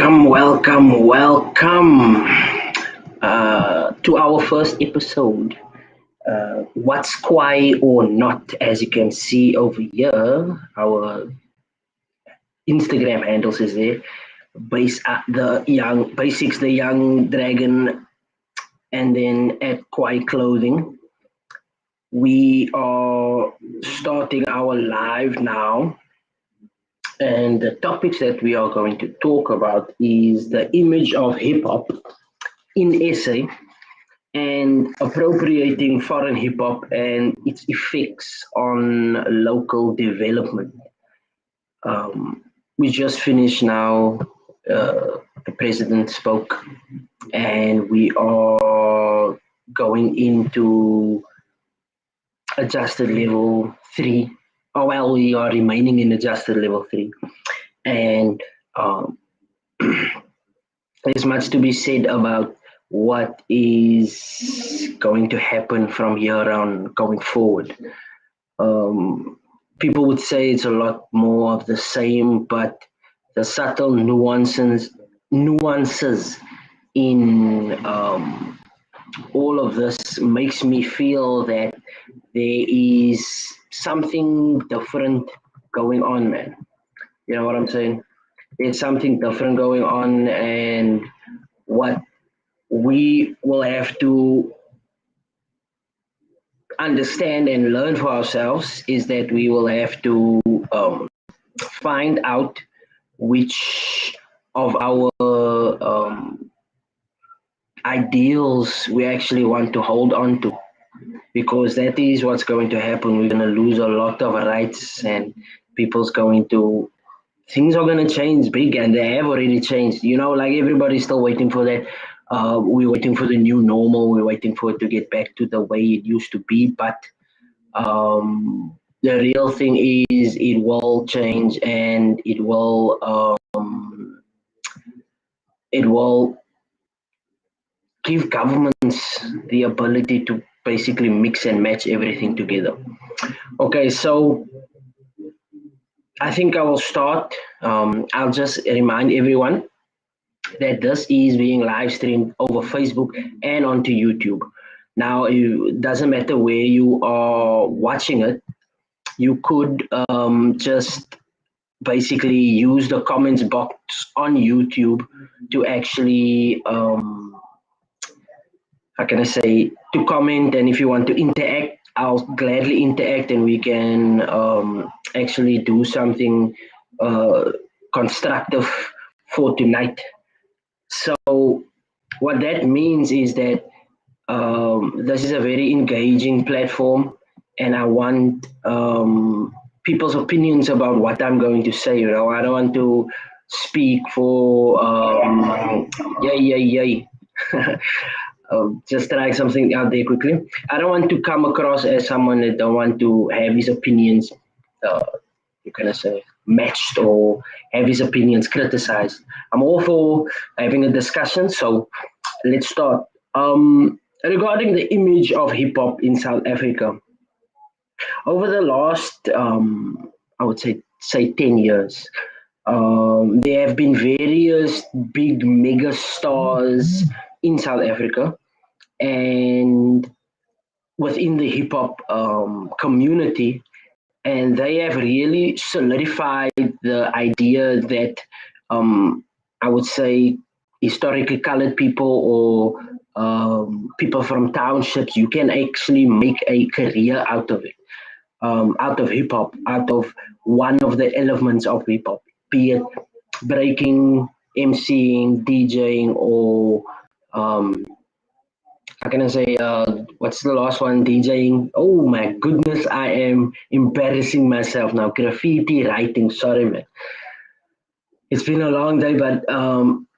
Welcome to our first episode. What's KWAI or not? As you can see over here, our Instagram handles is there. Base at the young basics, the young dragon, and then at KWAI clothing. We are starting our live now, and the topics that we are going to talk about is the image of hip hop in SA and appropriating foreign hip hop and its effects on local development. Um, we just finished now. The president spoke, and we are going into adjusted level three. Oh, well, we are remaining in adjusted level three, and um, there's much to be said about what is going to happen from here on going forward. Um, People would say it's a lot more of the same, but the subtle nuances in all of this makes me feel that there is something different going on, man. You know what I'm saying? There's something different going on, and what we will have to understand and learn for ourselves is that we will have to find out which of our ideals we actually want to hold on to, because that is what's going to happen. We're going to lose a lot of rights, and people's going to things are going to change big, and they have already changed. You know, like everybody's still waiting for that. We're waiting for the new normal. We're waiting for it to get back to the way it used to be. But the real thing is, it will change, and it will give governments the ability to basically mix and match everything together. Okay, so I think I will start. I'll just remind everyone that this is being live streamed over Facebook and onto YouTube. Now, it doesn't matter where you are watching it, you could just basically use the comments box on YouTube to actually, how can I say, to comment. And if you want to interact, I'll gladly interact, and we can actually do something constructive for tonight. So what that means is that this is a very engaging platform, and I want people's opinions about what I'm going to say. You know, I don't want to speak for yay, yay, yay. Just try something out there quickly. I don't want to come across as someone that don't want to have his opinions, you can say, matched, or have his opinions criticized. I'm all for having a discussion, so let's start. Regarding the image of hip hop in South Africa, over the last, I would say 10 years, there have been various big mega stars in South Africa, and within the hip hop community, and they have really solidified the idea that I would say historically colored people, or people from townships, you can actually make a career out of it, out of hip hop, out of one of the elements of hip hop, be it breaking, MCing, DJing, or how can I say, what's the last one? DJing. Oh my goodness, I am embarrassing myself now. Graffiti writing, sorry man. It's been a long day, but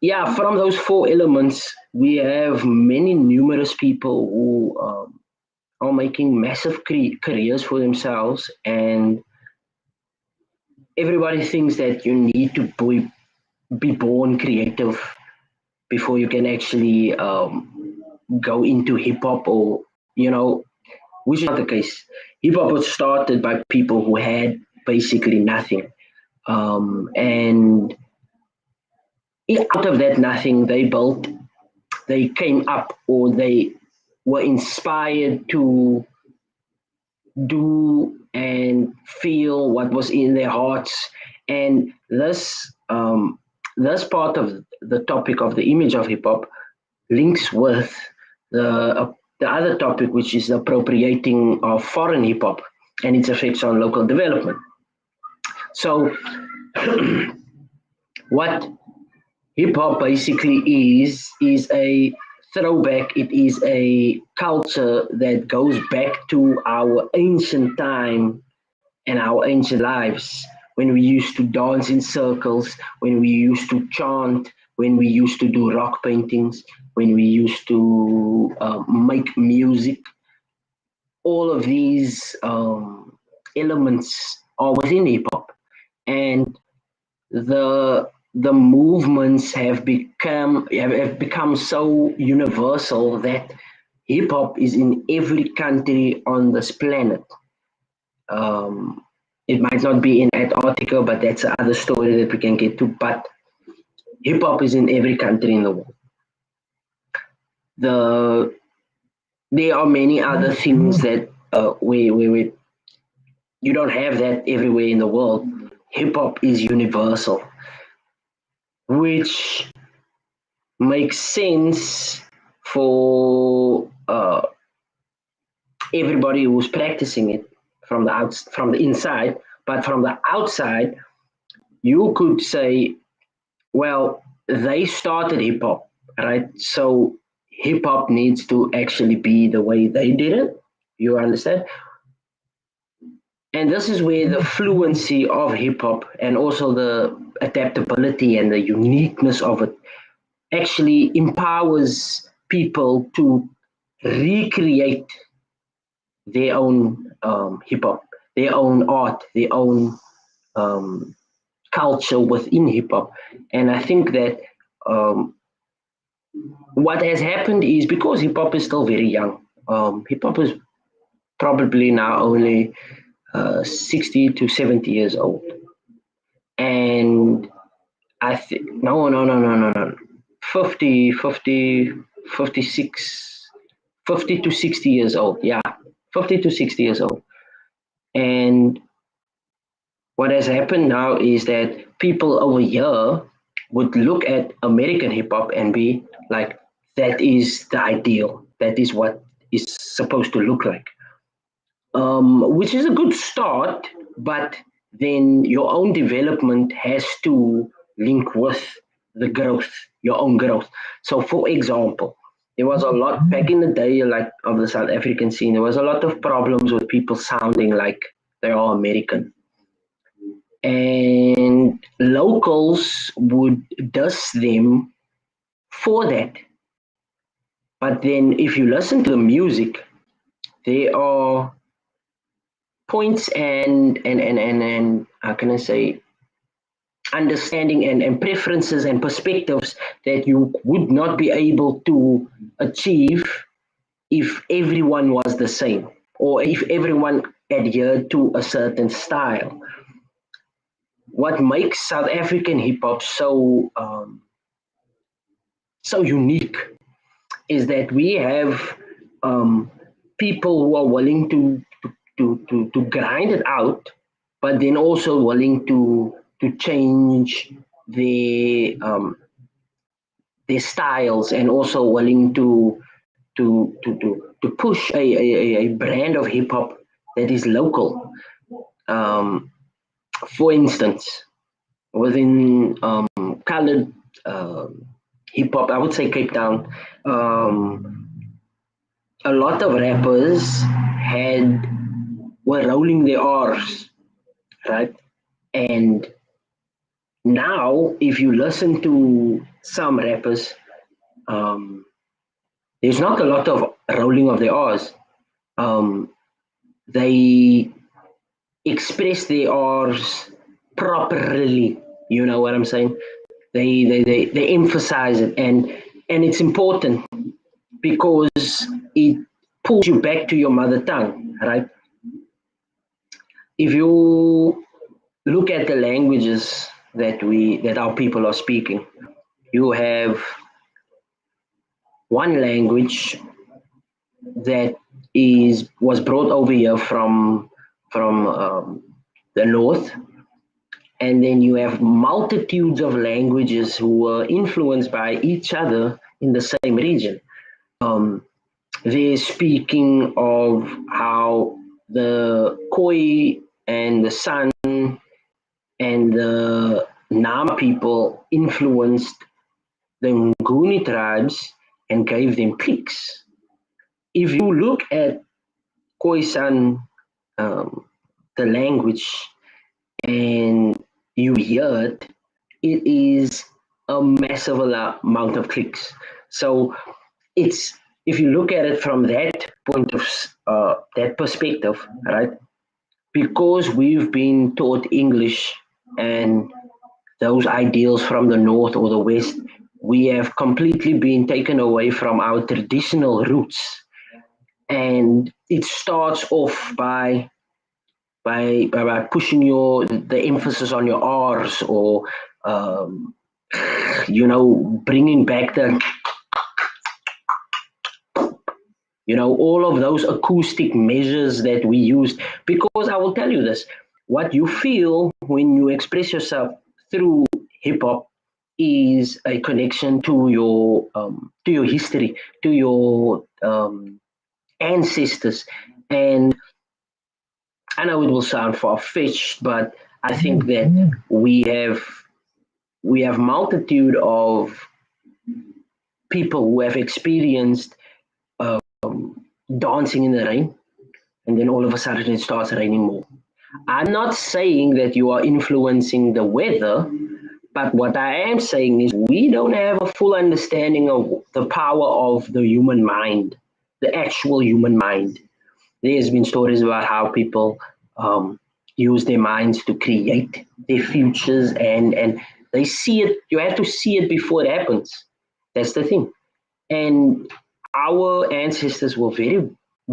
yeah, from those four elements, we have many numerous people who are making massive careers for themselves, and everybody thinks that you need to be born creative before you can actually go into hip hop, or you know, which is not the case. Hip hop was started by people who had basically nothing, and out of that nothing, they came up, or they were inspired to do and feel what was in their hearts. And this part of the topic of the image of hip hop links with the other topic, which is the appropriating of foreign hip hop and its effects on local development. So, what hip hop basically is a throwback. It is a culture that goes back to our ancient time and our ancient lives, when we used to dance in circles, when we used to chant, when we used to do rock paintings, when we used to make music. All of these elements are within hip hop, and the movements have become so universal that hip hop is in every country on this planet. Um, it might not be in Antarctica, but that's another story that we can get to. But hip hop is in every country in the world. The There are many other things that we you don't have that everywhere in the world. Hip hop is universal, which makes sense for everybody who's practicing it from the inside. But from the outside, you could say, well, they started hip hop, right? So hip hop needs to actually be the way they did it. You understand? And this is where the fluency of hip hop and also the adaptability and the uniqueness of it actually empowers people to recreate their own hip hop, their own art, their own um, culture within hip hop. And I think that um, what has happened is, because hip hop is still very young, hip hop is probably now only 60 to 70 years old. And I think, no, 50, 50, 56, 50 to 60 years old. Yeah, 50 to 60 years old. And what has happened now is that people over here would look at American hip hop and be like, that is the ideal. That is what is supposed to look like. Which is a good start, but then your own development has to link with the growth, your own growth. So, for example, there was a lot back in the day, like of the South African scene, there was a lot of problems with people sounding like they are American. And locals would dust them for that. But then, if you listen to the music, there are points and how can I say, understanding and preferences and perspectives that you would not be able to achieve if everyone was the same, or if everyone adhered to a certain style. What makes South African hip hop so unique is that we have people who are willing to grind it out, but then also willing to change their styles, and also willing to push a brand of hip hop that is local. Um, for instance, within colored hip hop, I would say Cape Town, a lot of rappers had were rolling their R's, right? And now, if you listen to some rappers, um, there's not a lot of rolling of their R's. Um, they express their R's properly. You know what I'm saying? They emphasize it, and it's important because it pulls you back to your mother tongue, right? If you look at the languages that our people are speaking, you have one language that was brought over here from the north, and then you have multitudes of languages who were influenced by each other in the same region. Um, they're speaking of how the Khoi and the San and the Nama people influenced the Nguni tribes and gave them cliques. If you look at Khoisan, um, the language, and you hear it, it is a massive amount of clicks. So it's, if you look at it from that point of that perspective, right? Because we've been taught English and those ideals from the north or the west, we have completely been taken away from our traditional roots. And it starts off by pushing the emphasis on your R's, or um, bringing back the, all of those acoustic measures that we used. Because I will tell you this, what you feel when you express yourself through hip hop is a connection to your history, to your ancestors. And I know it will sound far fetched, but I think that we have multitude of people who have experienced dancing in the rain, and then all of a sudden it starts raining more. I'm not saying that you are influencing the weather, but what I am saying is we don't have a full understanding of the power of the human mind, the actual human mind. There's been stories about how people use their minds to create their futures, and they see it. You have to see it before it happens. That's the thing. And our ancestors were very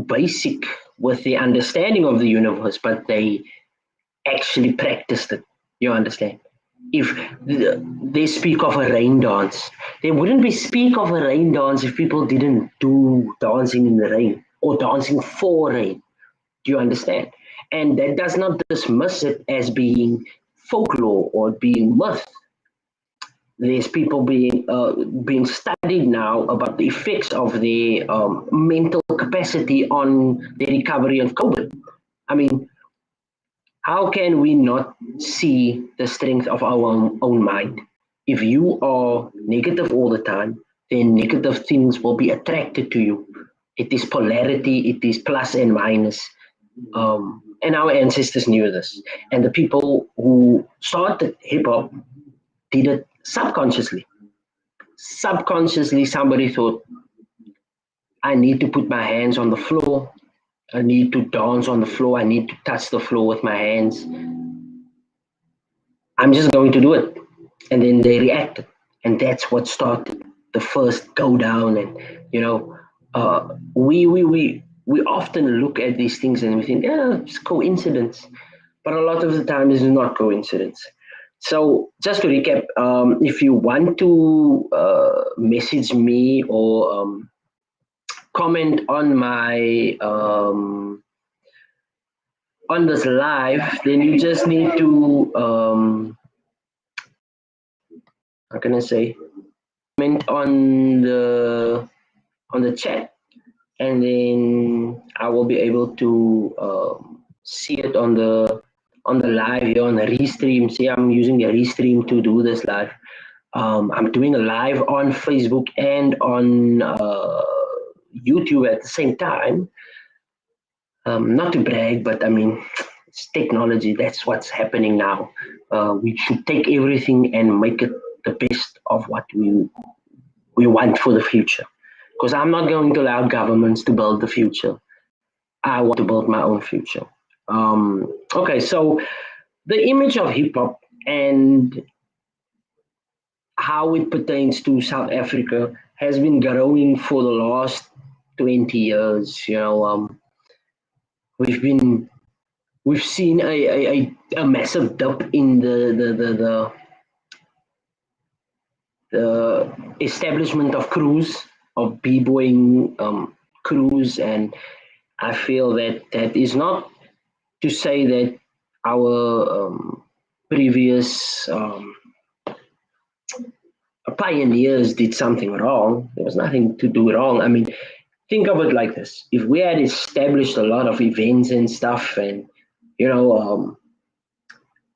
basic with the understanding of the universe, but they actually practiced it. You understand? If they speak of a rain dance, they wouldn't be speak of a rain dance if people didn't do dancing in the rain or dancing for rain. Do you understand? And that does not dismiss it as being folklore or being myth. There's people being studied now about the effects of the mental capacity on the recovery of COVID. I mean, how can we not see the strength of our own mind? If you are negative all the time, then negative things will be attracted to you. It is polarity, it is plus and minus. And our ancestors knew this. And the people who started hip hop did it subconsciously. Subconsciously, somebody thought, I need to put my hands on the floor. I need to dance on the floor. I need to touch the floor with my hands. I'm just going to do it. And then they reacted. And that's what started the first go down. And, we often look at these things and we think, yeah, it's coincidence. But a lot of the time, it's not coincidence. So just to recap, if you want to message me or comment on my on this live, then you just need to how can I say, comment on the chat, and then I will be able to see it on the live here on the restream. See, I'm using the restream to do this live. I'm doing a live on Facebook and on YouTube at the same time. Not to brag, but I mean, it's technology. That's what's happening now. We should take everything and make it the best of what we want for the future. Because I'm not going to allow governments to build the future. I want to build my own future. Okay, so the image of hip hop and how it pertains to South Africa has been growing for the last 20 years. We've been we've seen a massive dip in the establishment of crews, of b-boying crews, and I feel that that is not to say that our previous pioneers did something wrong. There was nothing to do wrong. I mean, think of it like this: if we had established a lot of events and stuff, and you know,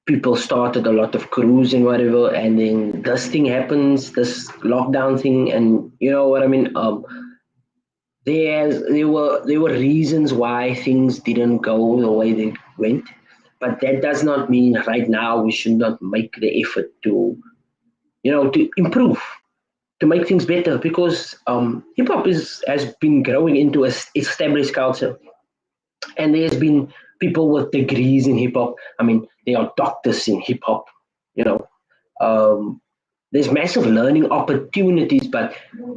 people started a lot of crews and whatever, and then this thing happens, this lockdown thing, and you know what I mean. There were reasons why things didn't go the way they went, but that does not mean right now we should not make the effort to to improve, to make things better, because hip hop is has been growing into a established culture, and there's been people with degrees in hip hop. I mean, they are doctors in hip hop. You know, um, there's massive learning opportunities, but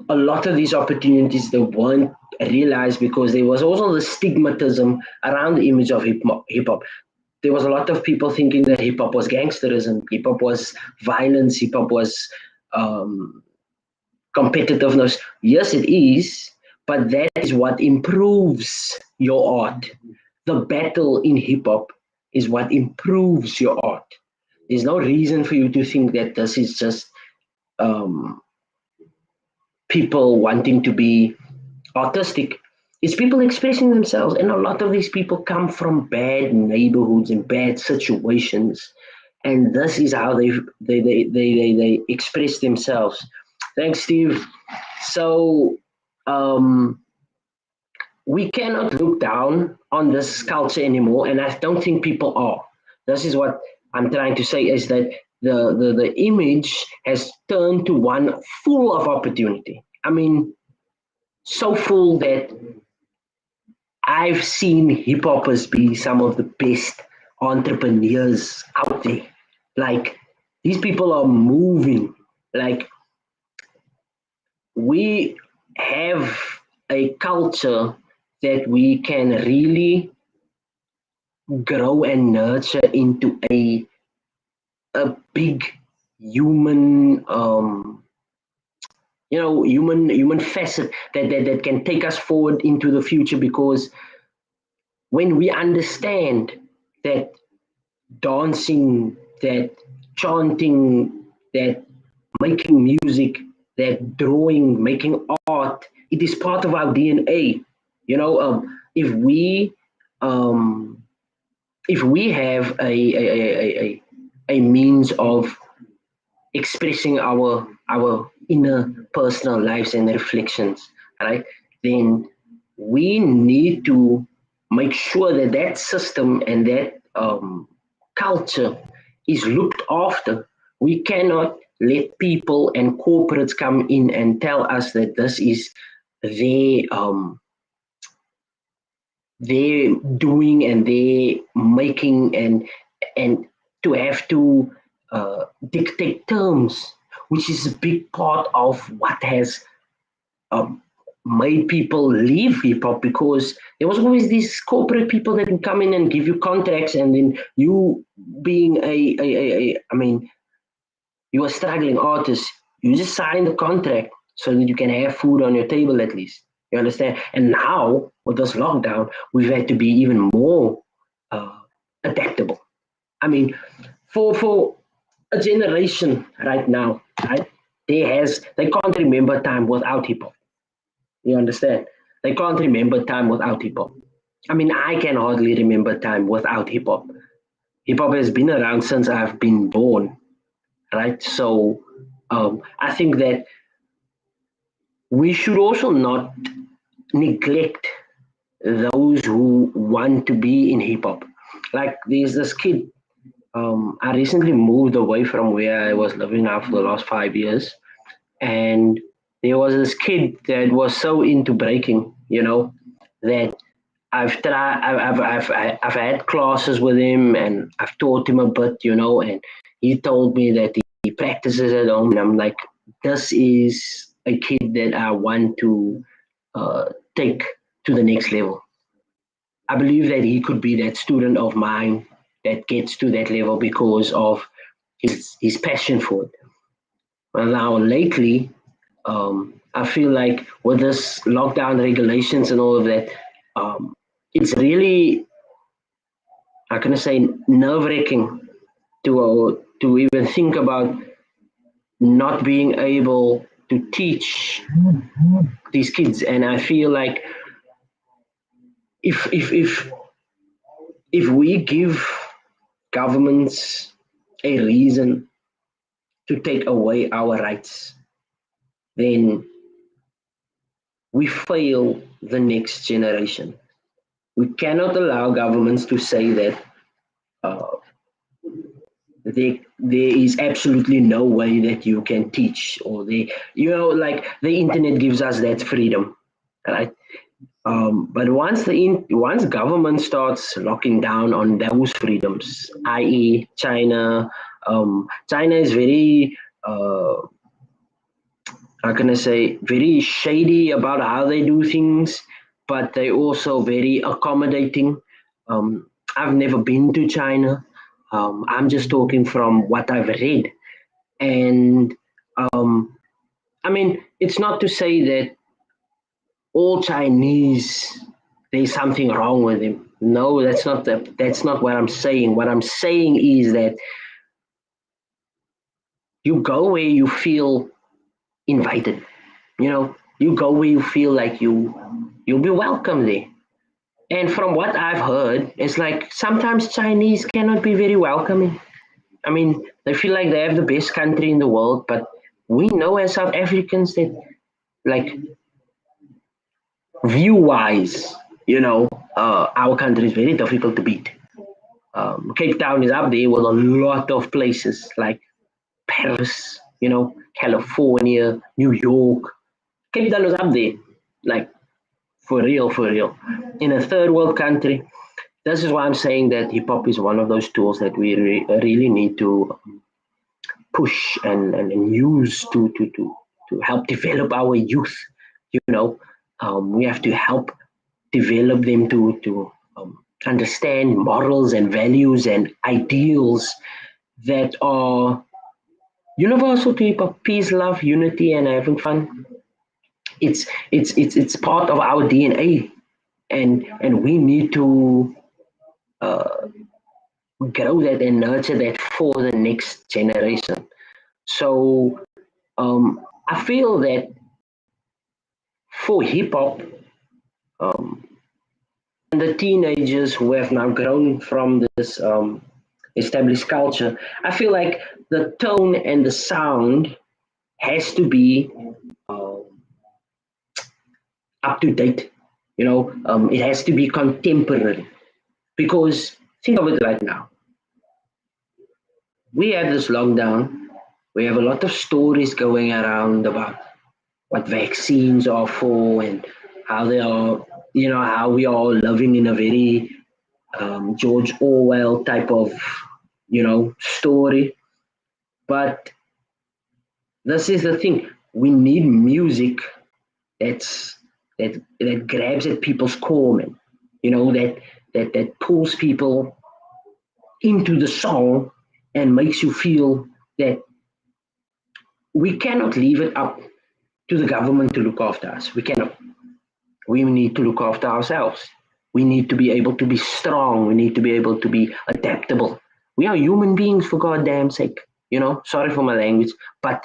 a lot of these opportunities they weren't realized because there was also the stigmatism around the image of hip hop. There was a lot of people thinking that hip hop was gangsterism, hip hop was violence, hip hop was um, competitiveness. Yes, it is, but that is what improves your art. The battle in hip hop is what improves your art. There's no reason for you to think that this is just um, people wanting to be artistic. It's people expressing themselves, and a lot of these people come from bad neighborhoods and bad situations, and this is how they express themselves. Thanks, Steve. So um, we cannot look down on this culture anymore, and I don't think people are. This is what I'm trying to say is that the image has turned to one full of opportunity. I mean, so full that I've seen hip hoppers be some of the best entrepreneurs out there. Like, these people are moving. Like, we have a culture that we can really grow and nurture into a big human human facet that can take us forward into the future, because when we understand that dancing, that chanting, that making music, that drawing, making art, it is part of our DNA. If um, we have a means of expressing our inner personal lives and reflections, right? Then we need to make sure that that system and that culture is looked after. We cannot let people and corporates come in and tell us that this is their they're doing and they're making, and to have to dictate terms, which is a big part of what has um, made people leave hip hop, because there was always these corporate people that would come in and give you contracts, and then you being I mean, you're a struggling artist, you just sign the contract so that you can have food on your table at least. You understand? And now with this lockdown, we've had to be even more uh, adaptable. I mean, for a generation right now, right? They can't remember time without hip hop. You understand? They can't remember time without hip hop. I mean, I can hardly remember time without hip hop. Hip hop has been around since I've been born, right? So I think that we should also not neglect those who want to be in hip hop. Like, there's this kid. I recently moved away from where I was living now for the last 5 years, and there was this kid that was so into breaking, that I've tried. I've had classes with him, and I've taught him a bit, and he told me that he practices at home, and I'm like, this is a kid that I want to take to the next level. I believe that he could be that student of mine that gets to that level because of his passion for it. Well, now lately, I feel like with this lockdown regulations and all of that, it's really, how can I say, nerve-wracking to even think about not being able to teach these kids. And I feel like if we give governments a reason to take away our rights, then we fail the next generation. We cannot allow governments to say that uh, there is absolutely no way that you can teach, or like the internet gives us that freedom, right? But once government starts locking down on those freedoms, i.e., China is very how can I say, very shady about how they do things, but they also very accommodating. I've never been to China. I'm just talking from what I've read, and um, I mean, it's not to say that all Chinese there's something wrong with them. No, that's not what I'm saying. What I'm saying is that you go where you feel invited. You go where you feel like you'll be welcome there. And from what I've heard, it's like sometimes Chinese cannot be very welcoming. I mean, they feel like they have the best country in the world, but we know as South Africans that, like, view wise, our country is very difficult to beat. Cape Town is up there with a lot of places like Paris, California, New York. Cape Town is up there, like, for real, for real. In a third world country, this is why I'm saying that hip hop is one of those tools that we really need to push and use to help develop our youth. You know, we have to help develop them to understand morals and values and ideals that are universal to hip hop: peace, love, unity, and having fun. It's part of our DNA, and we need to grow that and nurture that for the next generation. So I feel that for hip hop, um, and the teenagers who have now grown from this established culture, I feel like the tone and the sound has to be uh, up to date. It has to be contemporary, because think of it right now. We have this lockdown. We have a lot of stories going around about what vaccines are for and how they are, how we are all living in a very George Orwell type of, story. But this is the thing: we need music that's that grabs at people's core, man. That pulls people into the song and makes you feel that we cannot leave it up to the government to look after us. We cannot. We need to look after ourselves. We need to be able to be strong. We need to be able to be adaptable. We are human beings, for goddamn sake. Sorry for my language, but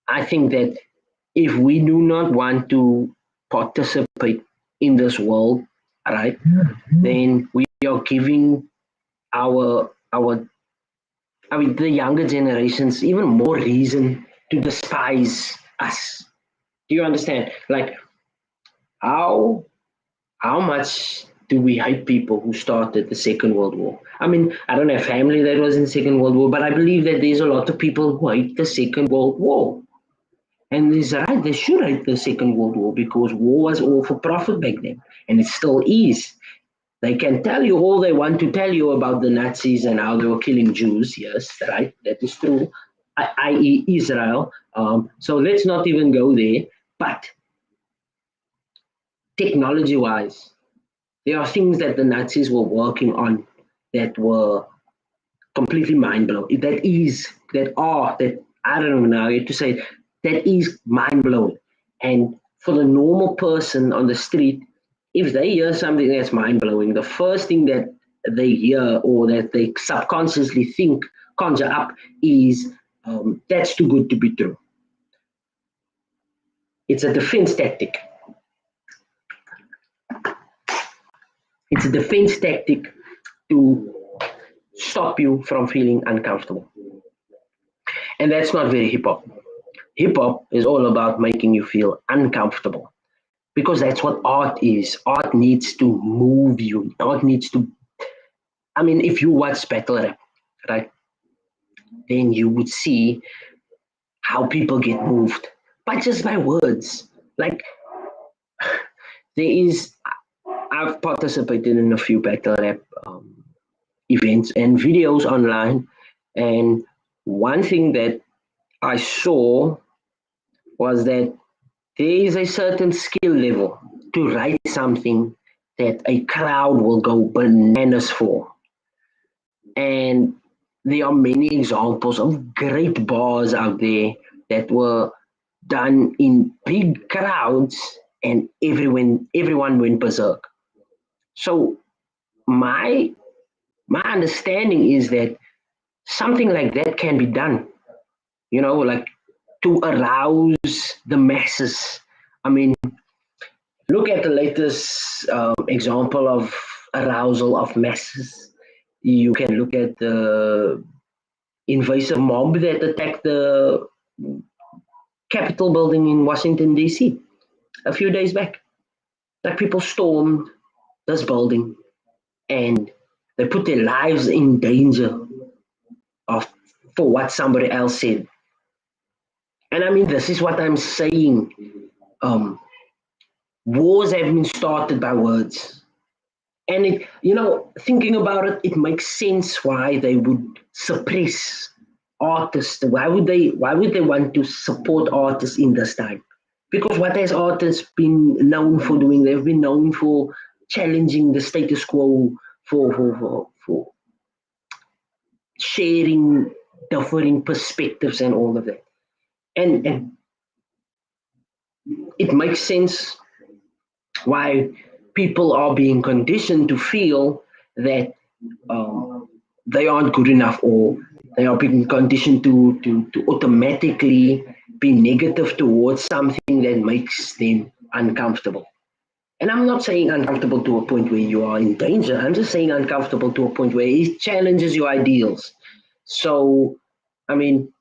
I think that if we do not want to participate in this world, right, then we are giving our I mean the younger generations even more reason to despise us. Do you understand? Like, how how much do we hate people who started the Second World War? I mean, I don't have family that was in the Second World War, but I believe that there's a lot of people who hate the Second World War. And it's right, they should hate the Second World War, because war was all for profit back then, and it still is. They can tell you all they want to tell you about the Nazis and how they were killing Jews. Yes, right, that is true, i.e., Israel. So let's not even go there. But technology wise, there are things that the Nazis were working on that were completely mind blowing. That I don't know how to say it, that is mind blowing. And for the normal person on the street, if they hear something that's mind blowing, the first thing that they hear or that they subconsciously think, conjure up, is that's too good to be true. It's a defense tactic. It's a defense tactic to stop you from feeling uncomfortable. And that's not very hip hop. Hip hop is all about making you feel uncomfortable because that's what art is. Art needs to move you. Art needs to, I mean, if you watch battle rap, right, then you would see how people get moved, but just by words. Like, there is, I've participated in a few battle rap events and videos online, and one thing that I saw was that there is a certain skill level to write something that a crowd will go bananas for. And there are many examples of great bars out there that were done in big crowds and everyone went berserk. So my my understanding is that something like that can be done, like to arouse the masses. I mean, look at the latest example of arousal of masses. You can look at the invasive mob that attacked the Capitol building in Washington, D.C. a few days back. Like, people stormed this building and they put their lives in danger of for what somebody else said. And I mean, this is what I'm saying. Um, Wars have been started by words. And thinking about it, it makes sense why they would suppress artists. Why would they want to support artists in this time? Because what has artists been known for doing? They've been known for challenging the status quo, for sharing differing perspectives and all of that. And it makes sense why people are being conditioned to feel that they aren't good enough, or they are being conditioned to automatically be negative towards something that makes them uncomfortable. And I'm not saying uncomfortable to a point where you are in danger. I'm just saying uncomfortable to a point where it challenges your ideals. So, I mean,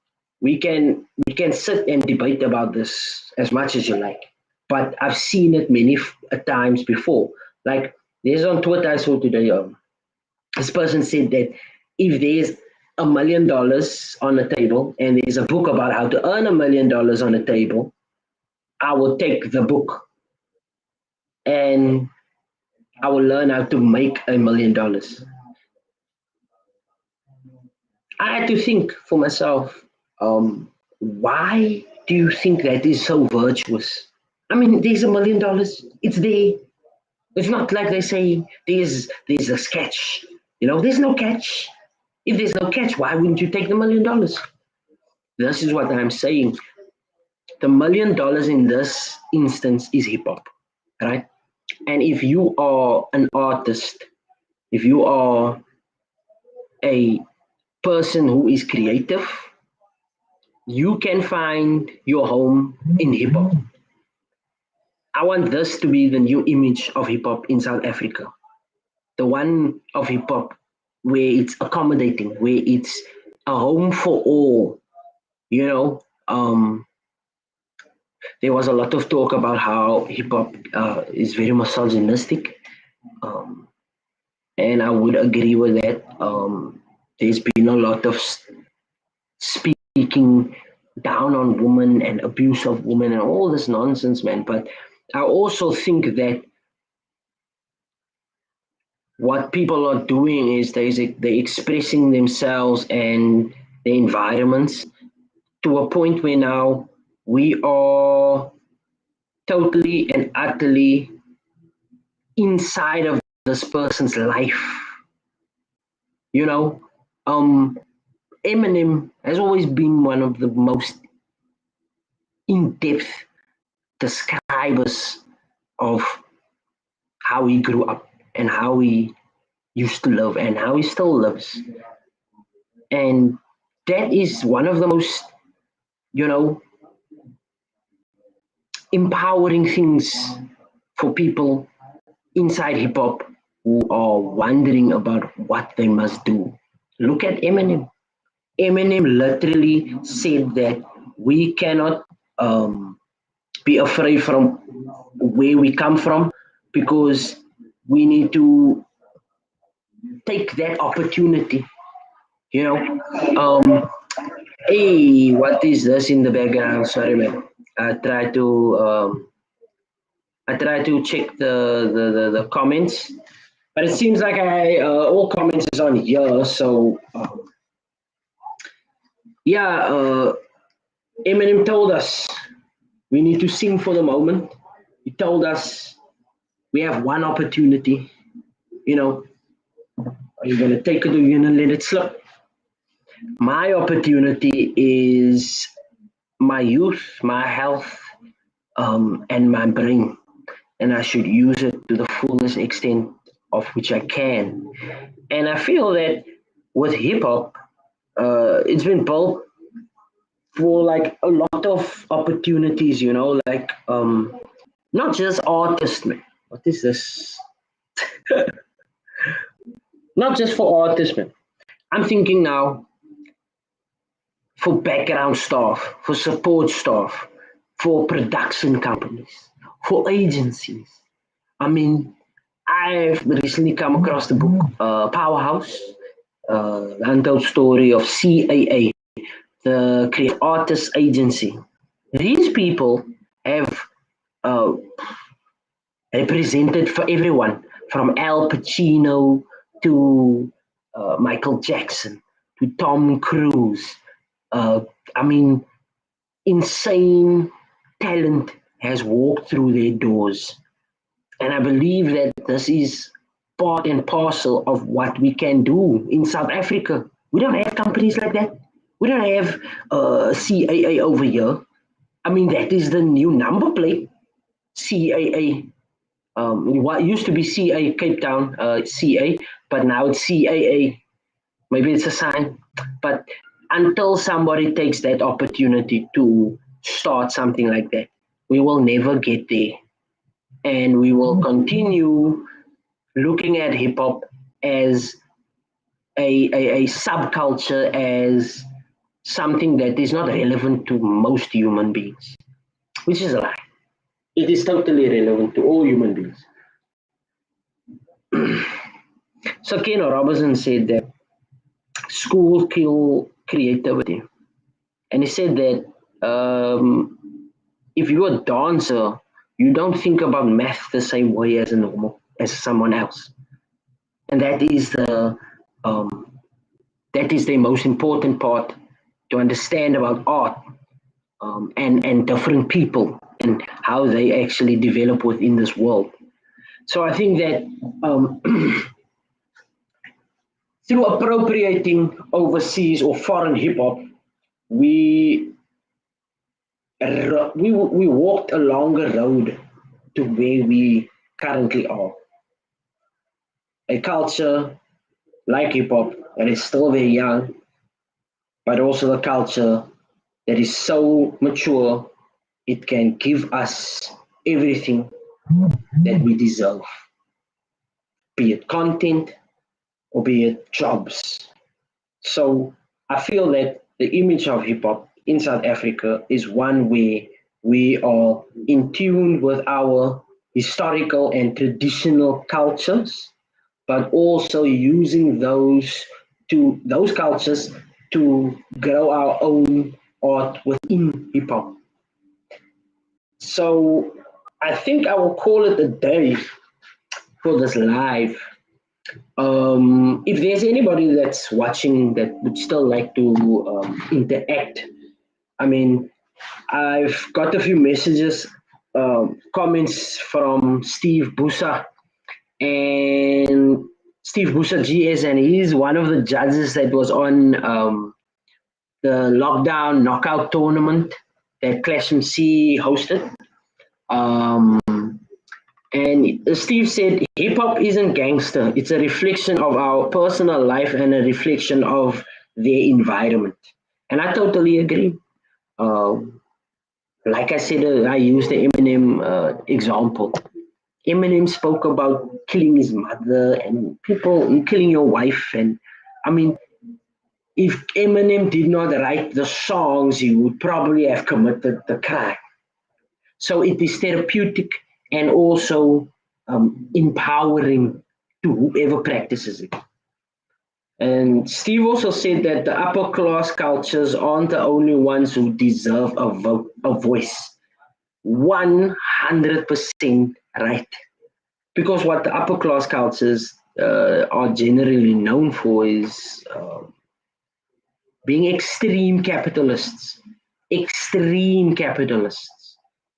we can sit and debate about this as much as you like, but I've seen it many times before. Like, there's on Twitter I saw today. This person said that if there's $1 million on the table and there's a book about how to earn $1 million on the table, I will take the book and I will learn how to make $1 million. I had to think for myself, why do you think that is so virtuous? I mean, there's $1 million. It's there. It's not like they say there's a catch. There's no catch. If there's no catch, why wouldn't you take the $1 million? This is what I'm saying. The $1 million in this instance is hip hop, right? And if you are an artist, if you are a person who is creative, you can find your home in hip hop. I want this to be the new image of hip hop in South Africa. The one of hip hop where it's accommodating, where it's a home for all. You know, um, there was a lot of talk about how hip hop is very misogynistic, um, and I would agree with that. There's been a lot of speaking down on women and abuse of women and all this nonsense, man. But I also think that what people are doing is they're expressing themselves and their environments to a point where now we are totally and utterly inside of this person's life. You know, um, Eminem has always been one of the most in-depth describers of how he grew up and how he used to live and how he still lives. And that is one of the most, you know, empowering things for people inside hip hop who are wondering about what they must do. Look at Eminem. Eminem literally said that we cannot be afraid from where we come from because we need to take that opportunity. You know, hey, what is this in the background? Sorry, man. I try to check the comments, but it seems like I all comments is on here. So yeah, Eminem told us we need to sing for the moment. He told us we have one opportunity. You know, are you gonna take it or you gonna let it slip? My opportunity is my youth, my health, and my brain, and I should use it to the fullest extent of which I can. And I feel that with hip hop, it's been built for like a lot of opportunities, you know, like not just artists, man. What is this? Not just for artists, man. I'm thinking now for background staff, for support staff, for production companies, for agencies. I mean, I've recently come across the book Powerhouse, the untold story of CAA, the Creative Artists Agency. These people have uh, represented for everyone from Al Pacino to Michael Jackson to Tom Cruise. Uh, I mean, insane talent has walked through their doors. And I believe that this is part and parcel of what we can do in South Africa. We don't have companies like that. We don't have CAA over here. I mean, that is the new number plate, CAA. What used to be CA Cape Town, CA, but now it's CAA. Maybe it's a sign. But until somebody takes that opportunity to start something like that, we will never get there. And we will continue looking at hip hop as a subculture, as something that is not relevant to most human beings, which is a lie. It is totally relevant to all human beings. So Ken Robinson said that school kill creativity, and he said that if you're a dancer, you don't think about math the same way as a normal as someone else, and um, that is the most important part to understand about art, and different people and how they actually develop within this world. So I think that um, through appropriating overseas or foreign hip hop, we we walked a longer road to where we currently are. A culture like hip hop that is still very young, but also a culture that is so mature it can give us everything that we deserve, be it content or be it jobs. So I feel that the image of hip hop in South Africa is one where we are in tune with our historical and traditional cultures, but also using those cultures to grow our own art within hip hop. So I think I will call it a day for this live. If there's anybody that's watching that would still like to interact, I mean, I've got a few messages, comments from Steve Busa, and Steve Busa GS, and he's one of the judges that was on the lockdown knockout tournament that Clash MC hosted. Um, and Steve said, hip hop isn't gangster. It's a reflection of our personal life and a reflection of their environment. And I totally agree. Like I said, I used the Eminem example. Eminem spoke about killing his mother and people and killing your wife. And I mean, if Eminem did not write the songs, he would probably have committed the crime. So it is therapeutic and also empowering to whoever practices it. And Steve also said that the upper class cultures aren't the only ones who deserve a voice. 100% right. Because what the upper class cultures are generally known for is being extreme capitalists,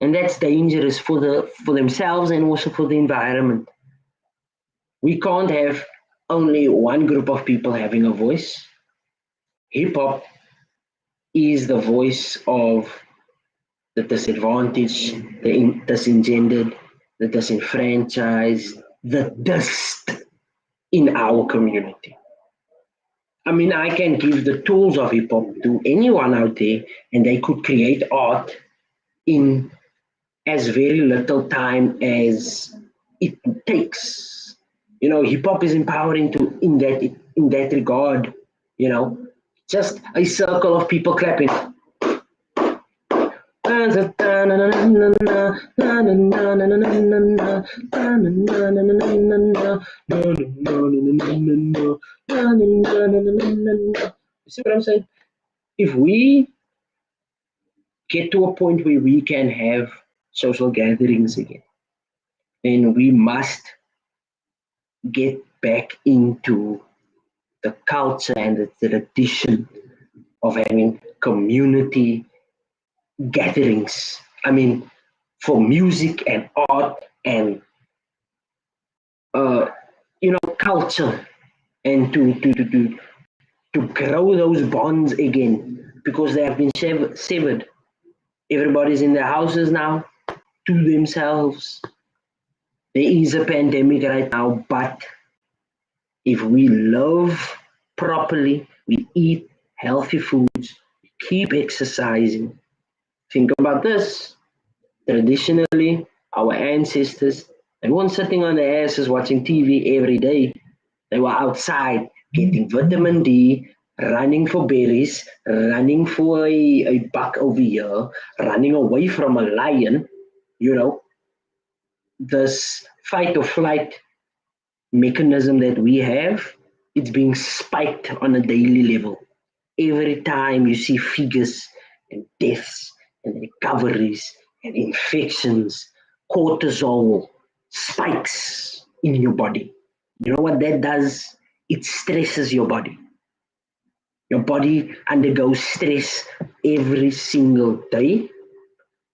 and that's dangerous for themselves and also for the environment. We can't have only one group of people having a voice. Hip hop is the voice of the disadvantaged, the disengendered, the disenfranchised, the dust in our community. I mean, I can give the tools of hip hop to anyone out there, and they could create art in as very little time as it takes. You know, hip hop is empowering to in that regard. You know, just a circle of people clapping. You see what I'm saying? If we get to a point where we can have social gatherings again, then we must get back into the culture and the tradition of having community gatherings. I mean, for music and art and uh, culture, and to grow those bonds again because they have been severed. Everybody's in their houses now to themselves. There is a pandemic right now, but if we love properly, we eat healthy foods, we keep exercising. Think about this. Traditionally, our ancestors, they weren't sitting on their asses watching TV every day. They were outside getting vitamin D, running for berries, running for a buck over here, running away from a lion. You know, this fight or flight mechanism that we have, it's being spiked on a daily level. Every time you see figures and deaths and recoveries and infections, cortisol spikes in your body. You know what that does? It stresses your body. Your body undergoes stress every single day.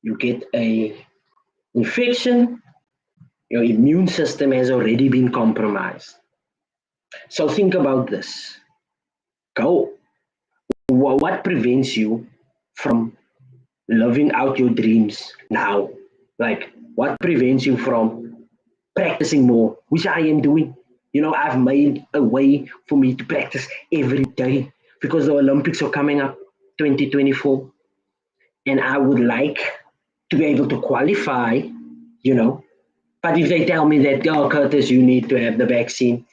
You get a infection, your immune system has already been compromised. So think about this. Go. What prevents you from living out your dreams now? Like, what prevents you from practicing more, which I am doing? You know, I've made a way for me to practice every day because the Olympics are coming up 2024. And I would like to be able to qualify, you know. But if they tell me that, oh, Curtis, you need to have the vaccine,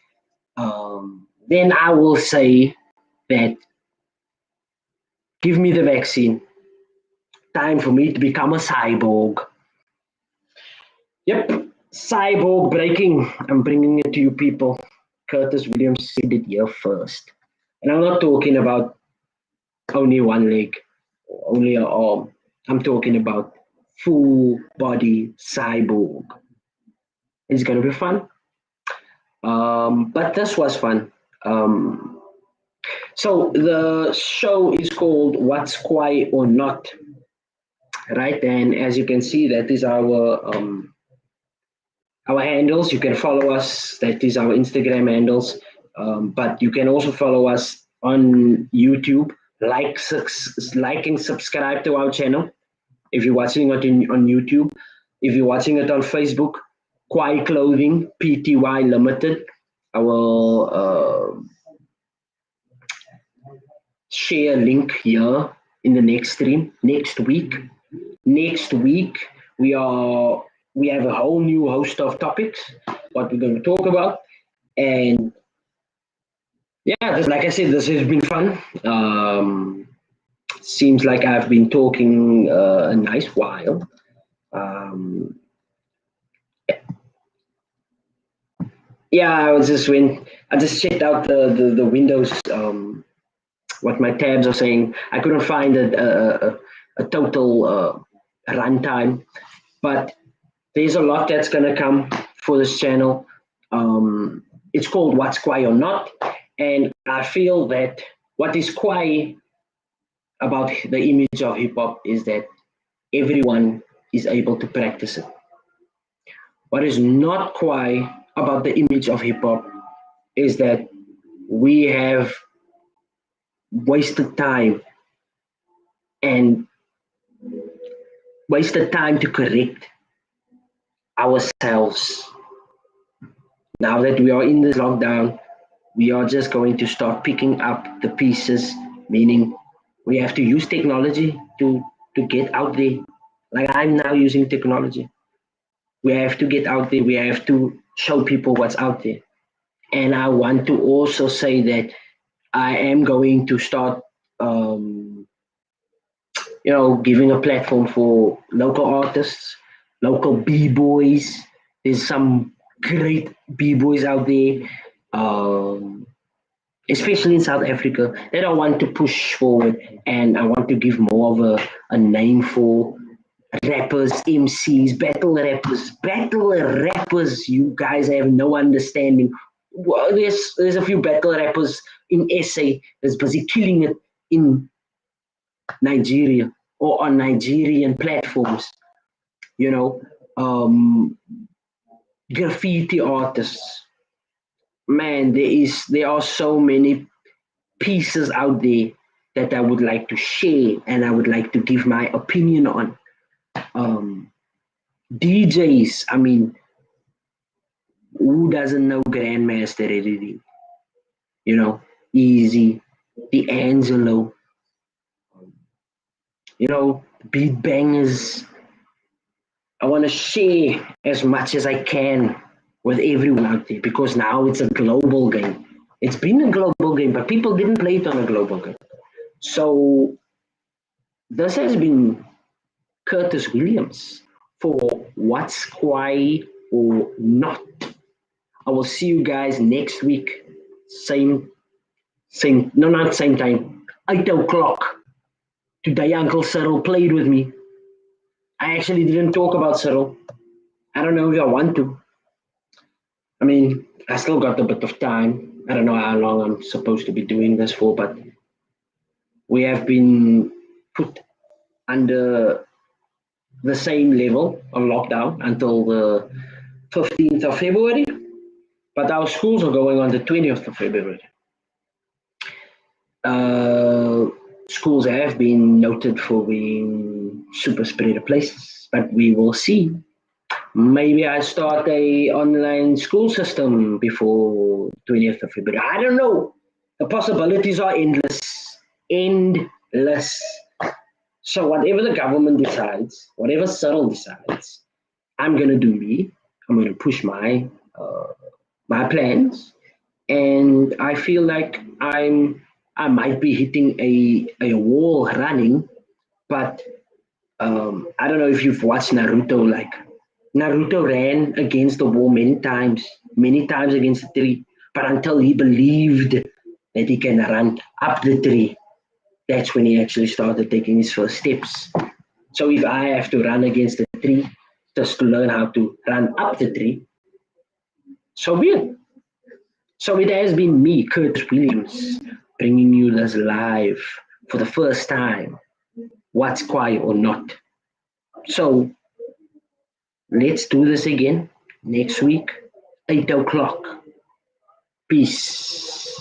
then I will say that give me the vaccine. Time for me to become a cyborg. Yep, cyborg breaking. I'm bringing it to you people. Curtis Williams said it here first. And I'm not talking about only one leg, only an arm. I'm talking about full body cyborg. It's going to be fun. But this was fun. So the show is called What's KWAI or Not, right? And as you can see, that is our handles. You can follow us. That is our Instagram handles. But you can also follow us on YouTube. like and subscribe to our channel. If you're watching it on YouTube, if you're watching it on Facebook, KWAI Clothing Pty Limited. I will share a link here in the next stream next week. Next week we have a whole new host of topics what we're going to talk about, and yeah, like I said, this has been fun. Seems like I've been talking a nice while. Um, yeah, I just checked out the Windows, what my tabs are saying. I couldn't find a total runtime, but there's a lot that's gonna come for this channel. It's called What's KWAI or Not, and I feel that what is KWAI about the image of hip hop is that everyone is able to practice it. What is not KWAI about the image of hip hop is that we have wasted time and wasted time to correct ourselves. Now that we are in this lockdown, we are just going to start picking up the pieces, meaning we have to use technology to get out there. Like I'm now using technology. We have to get out there. We have to show people what's out there. And I want to also say that I am going to start, giving a platform for local artists, local b-boys. There's some great b-boys out there, especially in South Africa, that I want to push forward, and I want to give more of a name for rappers, MCs, battle rappers. You guys have no understanding. Well, there's a few battle rappers in SA that's busy killing it in Nigeria or on Nigerian platforms. You know, graffiti artists. Man, there are so many pieces out there that I would like to share and I would like to give my opinion on. DJs, I mean, who doesn't know Grandmaster Editing? You know, Easy, D'Angelo, beat bangers. I want to share as much as I can with everyone out there because now it's a global game. It's been a global game, but people didn't play it on a global game. So this has been Curtis Williams for What's KWAI or Not. I will see you guys next week. Not same time, 8 o'clock. Today Uncle Cyril played with me. I actually didn't talk about Cyril. I don't know if I want to. I mean, I still got a bit of time. I don't know how long I'm supposed to be doing this for, but we have been put under the same level of lockdown until the 15th of February, but our schools are going on the 20th of February. Schools have been noted for being super spreader places, but we will see. Maybe I start a online school system before 20th of February. I don't know. The possibilities are endless. Endless. So whatever the government decides, whatever Cyril decides, I'm gonna do me. I'm gonna push my my plans, and I feel like I might be hitting a wall running, but I don't know if you've watched Naruto. Like Naruto ran against the wall many times against the tree, but until he believed that he can run up the tree, that's when he actually started taking his first steps. So if I have to run against the tree just to learn how to run up the tree, so be it. So it has been me, Curtis Williams, bringing you this live for the first time. What's KWAI or Not? So let's do this again next week, 8 o'clock. Peace.